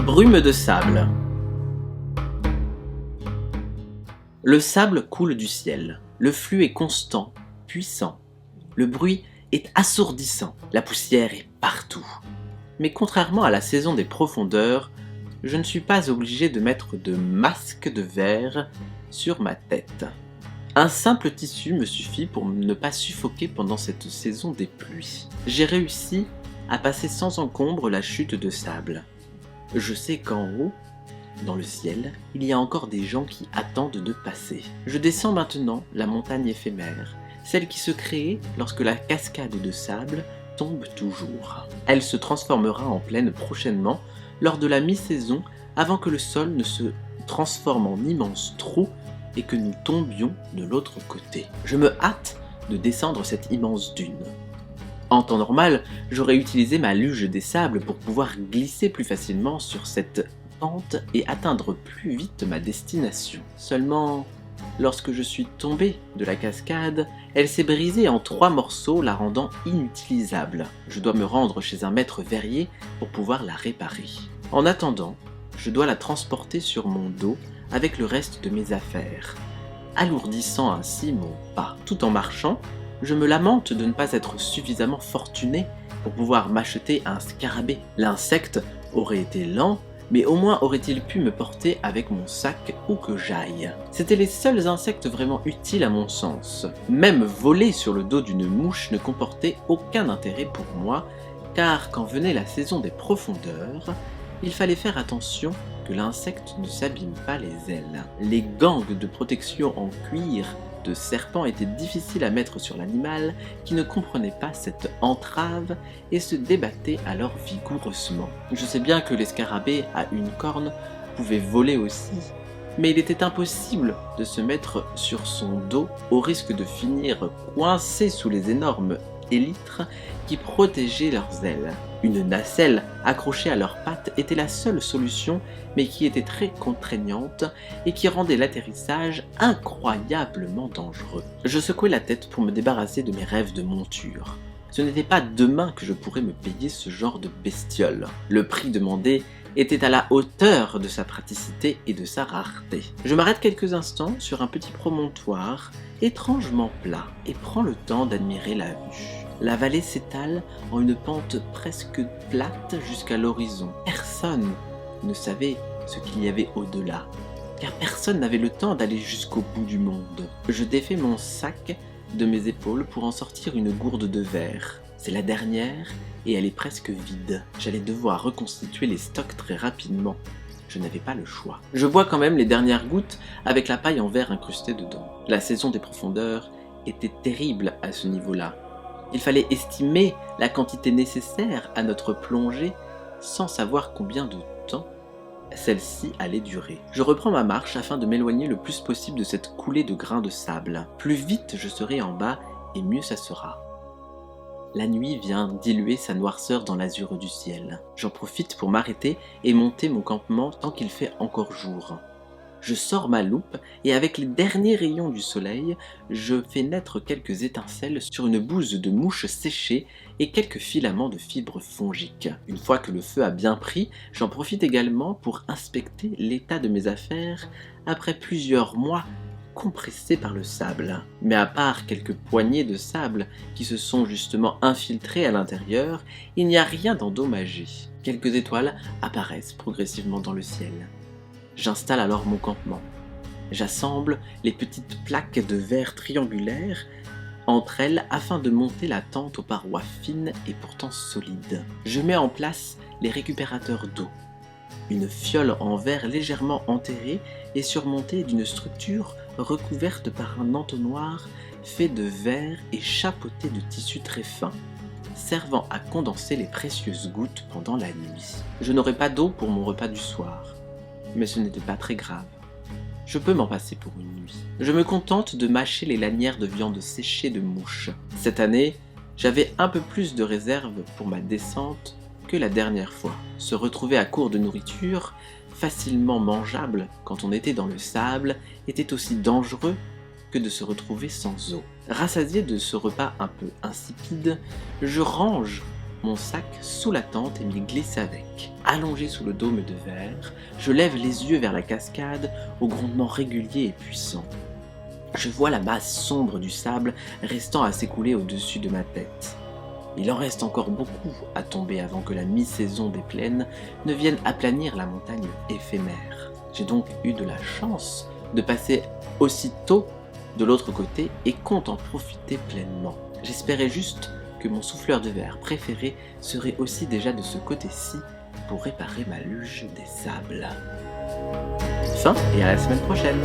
Brume de sable. Le sable coule du ciel. Le flux est constant, puissant. Le bruit est assourdissant. La poussière est partout. Mais contrairement à la saison des profondeurs, je ne suis pas obligé de mettre de masque de verre sur ma tête. Un simple tissu me suffit pour ne pas suffoquer pendant cette saison des pluies. J'ai réussi à passer sans encombre la chute de sable. Je sais qu'en haut, dans le ciel, il y a encore des gens qui attendent de passer. Je descends maintenant la montagne éphémère, celle qui se crée lorsque la cascade de sable tombe toujours. Elle se transformera en plaine prochainement, lors de la mi-saison, avant que le sol ne se transforme en immense trou et que nous tombions de l'autre côté. Je me hâte de descendre cette immense dune. En temps normal, j'aurais utilisé ma luge des sables pour pouvoir glisser plus facilement sur cette pente et atteindre plus vite ma destination. Seulement, lorsque je suis tombé de la cascade, elle s'est brisée en 3 morceaux, la rendant inutilisable. Je dois me rendre chez un maître verrier pour pouvoir la réparer. En attendant, je dois la transporter sur mon dos avec le reste de mes affaires, alourdissant ainsi mon pas. Tout en marchant, je me lamente de ne pas être suffisamment fortuné pour pouvoir m'acheter un scarabée. L'insecte aurait été lent, mais au moins aurait-il pu me porter avec mon sac où que j'aille. C'étaient les seuls insectes vraiment utiles à mon sens. Même voler sur le dos d'une mouche ne comportait aucun intérêt pour moi, car quand venait la saison des profondeurs, il fallait faire attention que l'insecte ne s'abîme pas les ailes. Les gangs de protection en cuir de serpent étaient difficiles à mettre sur l'animal qui ne comprenait pas cette entrave et se débattait alors vigoureusement. Je sais bien que les scarabées à une corne pouvaient voler aussi, mais il était impossible de se mettre sur son dos au risque de finir coincé sous les énormes élytres qui protégeaient leurs ailes. Une nacelle accrochée à leurs pattes était la seule solution, mais qui était très contraignante et qui rendait l'atterrissage incroyablement dangereux. Je secouai la tête pour me débarrasser de mes rêves de monture. Ce n'était pas demain que je pourrais me payer ce genre de bestiole. Le prix demandé était à la hauteur de sa praticité et de sa rareté. Je m'arrête quelques instants sur un petit promontoire étrangement plat et prends le temps d'admirer la vue. La vallée s'étale en une pente presque plate jusqu'à l'horizon. Personne ne savait ce qu'il y avait au-delà, car personne n'avait le temps d'aller jusqu'au bout du monde. Je défais mon sac de mes épaules pour en sortir une gourde de verre. C'est la dernière et elle est presque vide. J'allais devoir reconstituer les stocks très rapidement. Je n'avais pas le choix. Je bois quand même les dernières gouttes avec la paille en verre incrustée dedans. La saison des profondeurs était terrible à ce niveau-là. Il fallait estimer la quantité nécessaire à notre plongée sans savoir combien de temps celle-ci allait durer. Je reprends ma marche afin de m'éloigner le plus possible de cette coulée de grains de sable. Plus vite je serai en bas et mieux ça sera. La nuit vient diluer sa noirceur dans l'azur du ciel. J'en profite pour m'arrêter et monter mon campement tant qu'il fait encore jour. Je sors ma loupe et avec les derniers rayons du soleil, je fais naître quelques étincelles sur une bouse de mouches séchées et quelques filaments de fibres fongiques. Une fois que le feu a bien pris, j'en profite également pour inspecter l'état de mes affaires après plusieurs mois compressés par le sable. Mais à part quelques poignées de sable qui se sont justement infiltrées à l'intérieur, il n'y a rien d'endommagé. Quelques étoiles apparaissent progressivement dans le ciel. J'installe alors mon campement. J'assemble les petites plaques de verre triangulaires entre elles afin de monter la tente aux parois fines et pourtant solides. Je mets en place les récupérateurs d'eau. Une fiole en verre légèrement enterrée est surmontée d'une structure recouverte par un entonnoir fait de verre et chapeauté de tissu très fin, servant à condenser les précieuses gouttes pendant la nuit. Je n'aurai pas d'eau pour mon repas du soir. Mais ce n'était pas très grave. Je peux m'en passer pour une nuit. Je me contente de mâcher les lanières de viande séchée de mouches. Cette année, j'avais un peu plus de réserve pour ma descente que la dernière fois. Se retrouver à court de nourriture, facilement mangeable quand on était dans le sable, était aussi dangereux que de se retrouver sans eau. Rassasié de ce repas un peu insipide, je range mon sac sous la tente et m'y glisse avec. Allongé sous le dôme de verre, je lève les yeux vers la cascade au grondement régulier et puissant. Je vois la masse sombre du sable restant à s'écouler au-dessus de ma tête. Il en reste encore beaucoup à tomber avant que la mi-saison des plaines ne vienne aplanir la montagne éphémère. J'ai donc eu de la chance de passer aussitôt de l'autre côté et compte en profiter pleinement. J'espérais juste que mon souffleur de verre préféré serait aussi déjà de ce côté-ci pour réparer ma luge des sables. Fin et à la semaine prochaine.